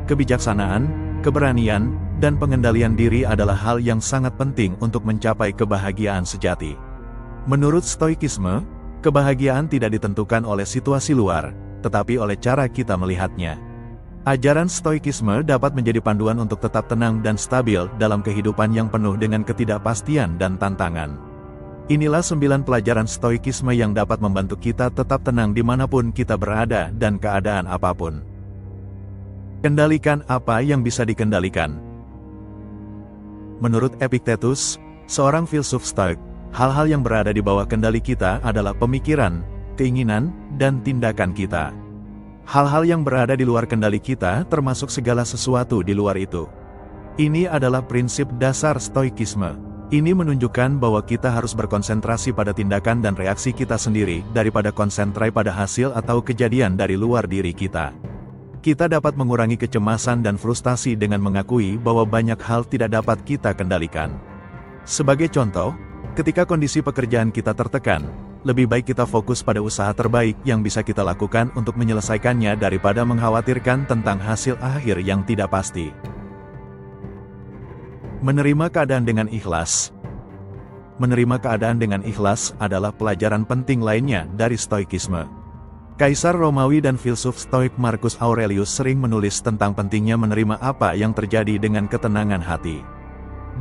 kebijaksanaan, keberanian, dan pengendalian diri adalah hal yang sangat penting untuk mencapai kebahagiaan sejati. Menurut Stoikisme, kebahagiaan tidak ditentukan oleh situasi luar, tetapi oleh cara kita melihatnya. Ajaran Stoikisme dapat menjadi panduan untuk tetap tenang dan stabil dalam kehidupan yang penuh dengan ketidakpastian dan tantangan. Inilah 9 pelajaran Stoikisme yang dapat membantu kita tetap tenang dimanapun kita berada dan keadaan apapun. Kendalikan apa yang bisa dikendalikan. Menurut Epictetus, seorang filsuf Stoik, hal-hal yang berada di bawah kendali kita adalah pemikiran, keinginan, dan tindakan kita. Hal-hal yang berada di luar kendali kita termasuk segala sesuatu di luar itu. Ini adalah prinsip dasar Stoikisme. Ini menunjukkan bahwa kita harus berkonsentrasi pada tindakan dan reaksi kita sendiri daripada konsentrasi pada hasil atau kejadian dari luar diri kita. Kita dapat mengurangi kecemasan dan frustasi dengan mengakui bahwa banyak hal tidak dapat kita kendalikan. Sebagai contoh, ketika kondisi pekerjaan kita tertekan, lebih baik kita fokus pada usaha terbaik yang bisa kita lakukan untuk menyelesaikannya daripada mengkhawatirkan tentang hasil akhir yang tidak pasti. Menerima keadaan dengan ikhlas. Menerima keadaan dengan ikhlas adalah pelajaran penting lainnya dari Stoikisme. Kaisar Romawi dan filsuf Stoik Marcus Aurelius sering menulis tentang pentingnya menerima apa yang terjadi dengan ketenangan hati.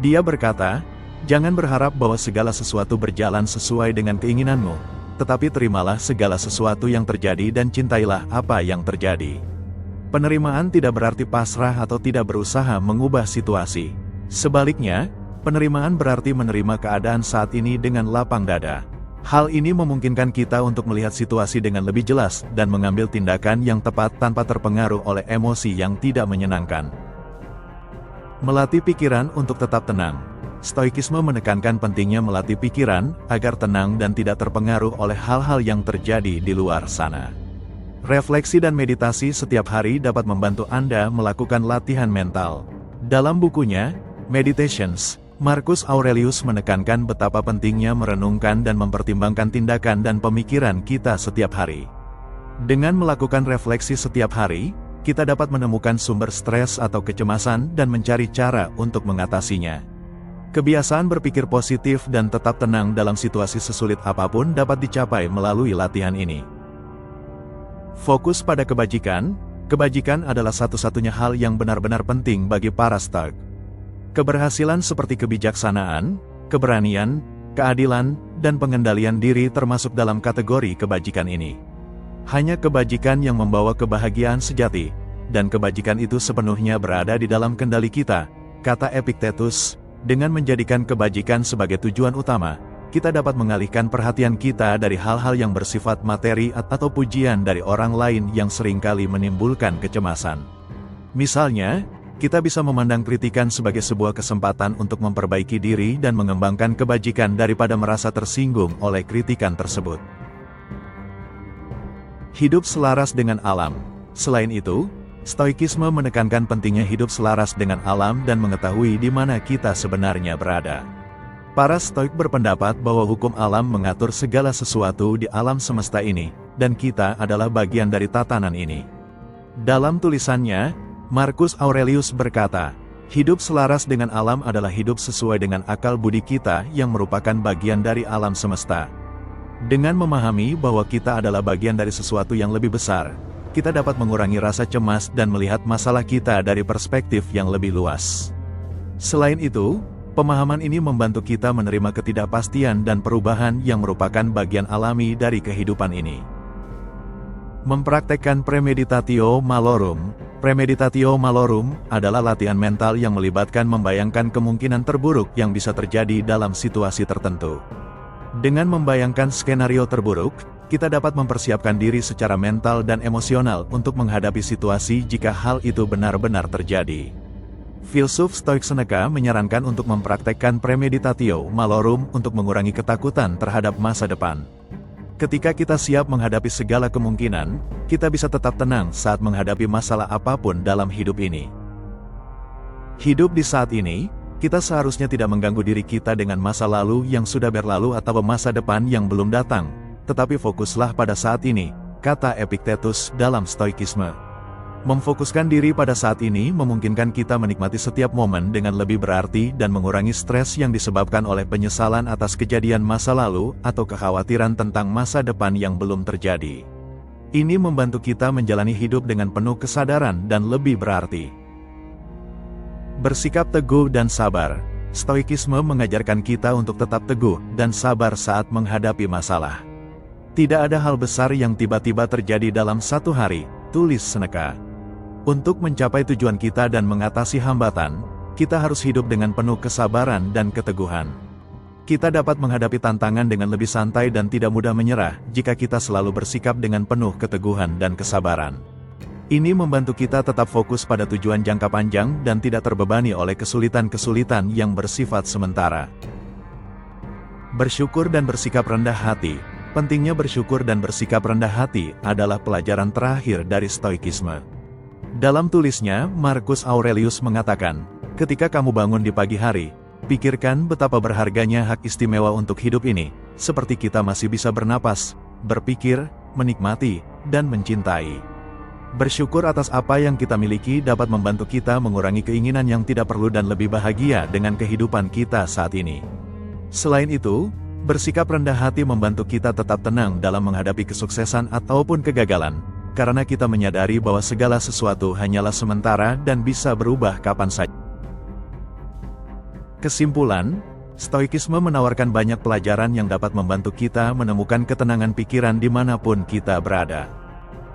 Dia berkata, "Jangan berharap bahwa segala sesuatu berjalan sesuai dengan keinginanmu, tetapi terimalah segala sesuatu yang terjadi dan cintailah apa yang terjadi." Penerimaan tidak berarti pasrah atau tidak berusaha mengubah situasi. Sebaliknya, penerimaan berarti menerima keadaan saat ini dengan lapang dada. Hal ini memungkinkan kita untuk melihat situasi dengan lebih jelas dan mengambil tindakan yang tepat tanpa terpengaruh oleh emosi yang tidak menyenangkan. Melatih pikiran untuk tetap tenang. Stoikisme menekankan pentingnya melatih pikiran agar tenang dan tidak terpengaruh oleh hal-hal yang terjadi di luar sana. Refleksi dan meditasi setiap hari dapat membantu Anda melakukan latihan mental. Dalam bukunya, Meditations, Marcus Aurelius menekankan betapa pentingnya merenungkan dan mempertimbangkan tindakan dan pemikiran kita setiap hari. Dengan melakukan refleksi setiap hari, kita dapat menemukan sumber stres atau kecemasan dan mencari cara untuk mengatasinya. Kebiasaan berpikir positif dan tetap tenang dalam situasi sesulit apapun dapat dicapai melalui latihan ini. Fokus pada kebajikan. Kebajikan adalah satu-satunya hal yang benar-benar penting bagi para Stoik. Keberhasilan seperti kebijaksanaan, keberanian, keadilan, dan pengendalian diri termasuk dalam kategori kebajikan ini. Hanya kebajikan yang membawa kebahagiaan sejati, dan kebajikan itu sepenuhnya berada di dalam kendali kita, kata Epictetus. Dengan menjadikan kebajikan sebagai tujuan utama, kita dapat mengalihkan perhatian kita dari hal-hal yang bersifat materi atau pujian dari orang lain yang seringkali menimbulkan kecemasan. Misalnya, kita bisa memandang kritikan sebagai sebuah kesempatan untuk memperbaiki diri dan mengembangkan kebajikan daripada merasa tersinggung oleh kritikan tersebut. Hidup selaras dengan alam. Selain itu, Stoikisme menekankan pentingnya hidup selaras dengan alam dan mengetahui di mana kita sebenarnya berada. Para Stoik berpendapat bahwa hukum alam mengatur segala sesuatu di alam semesta ini, dan kita adalah bagian dari tatanan ini. Dalam tulisannya, Marcus Aurelius berkata, hidup selaras dengan alam adalah hidup sesuai dengan akal budi kita yang merupakan bagian dari alam semesta. Dengan memahami bahwa kita adalah bagian dari sesuatu yang lebih besar, kita dapat mengurangi rasa cemas dan melihat masalah kita dari perspektif yang lebih luas. Selain itu, pemahaman ini membantu kita menerima ketidakpastian dan perubahan yang merupakan bagian alami dari kehidupan ini. Mempraktekkan premeditatio malorum. Premeditatio malorum adalah latihan mental yang melibatkan membayangkan kemungkinan terburuk yang bisa terjadi dalam situasi tertentu. Dengan membayangkan skenario terburuk, kita dapat mempersiapkan diri secara mental dan emosional untuk menghadapi situasi jika hal itu benar-benar terjadi. Filsuf Stoik Seneca menyarankan untuk mempraktekkan premeditatio malorum untuk mengurangi ketakutan terhadap masa depan. Ketika kita siap menghadapi segala kemungkinan, kita bisa tetap tenang saat menghadapi masalah apapun dalam hidup ini. Hidup di saat ini, kita seharusnya tidak mengganggu diri kita dengan masa lalu yang sudah berlalu atau masa depan yang belum datang, tetapi fokuslah pada saat ini, kata Epictetus dalam Stoikisme. Memfokuskan diri pada saat ini memungkinkan kita menikmati setiap momen dengan lebih berarti dan mengurangi stres yang disebabkan oleh penyesalan atas kejadian masa lalu atau kekhawatiran tentang masa depan yang belum terjadi. Ini membantu kita menjalani hidup dengan penuh kesadaran dan lebih berarti. Bersikap teguh dan sabar. Stoikisme mengajarkan kita untuk tetap teguh dan sabar saat menghadapi masalah. Tidak ada hal besar yang tiba-tiba terjadi dalam satu hari, tulis Seneca. Untuk mencapai tujuan kita dan mengatasi hambatan, kita harus hidup dengan penuh kesabaran dan keteguhan. Kita dapat menghadapi tantangan dengan lebih santai dan tidak mudah menyerah jika kita selalu bersikap dengan penuh keteguhan dan kesabaran. Ini membantu kita tetap fokus pada tujuan jangka panjang dan tidak terbebani oleh kesulitan-kesulitan yang bersifat sementara. Bersyukur dan bersikap rendah hati. Pentingnya bersyukur dan bersikap rendah hati adalah pelajaran terakhir dari Stoikisme. Dalam tulisnya, Marcus Aurelius mengatakan, ketika kamu bangun di pagi hari, pikirkan betapa berharganya hak istimewa untuk hidup ini, seperti kita masih bisa bernapas, berpikir, menikmati, dan mencintai. Bersyukur atas apa yang kita miliki dapat membantu kita mengurangi keinginan yang tidak perlu dan lebih bahagia dengan kehidupan kita saat ini. Selain itu, bersikap rendah hati membantu kita tetap tenang dalam menghadapi kesuksesan ataupun kegagalan, karena kita menyadari bahwa segala sesuatu hanyalah sementara dan bisa berubah kapan saja. Kesimpulan, Stoikisme menawarkan banyak pelajaran yang dapat membantu kita menemukan ketenangan pikiran dimanapun kita berada.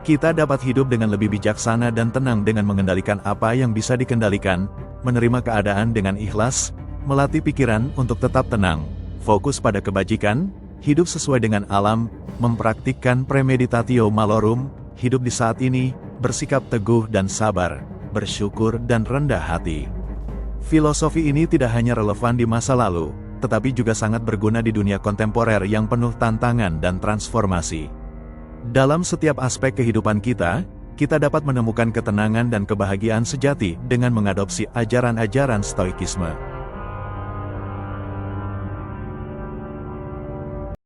Kita dapat hidup dengan lebih bijaksana dan tenang dengan mengendalikan apa yang bisa dikendalikan, menerima keadaan dengan ikhlas, melatih pikiran untuk tetap tenang, fokus pada kebajikan, hidup sesuai dengan alam, mempraktikkan premeditatio malorum, hidup di saat ini, bersikap teguh dan sabar, bersyukur dan rendah hati. Filosofi ini tidak hanya relevan di masa lalu, tetapi juga sangat berguna di dunia kontemporer yang penuh tantangan dan transformasi. Dalam setiap aspek kehidupan kita dapat menemukan ketenangan dan kebahagiaan sejati dengan mengadopsi ajaran-ajaran Stoikisme.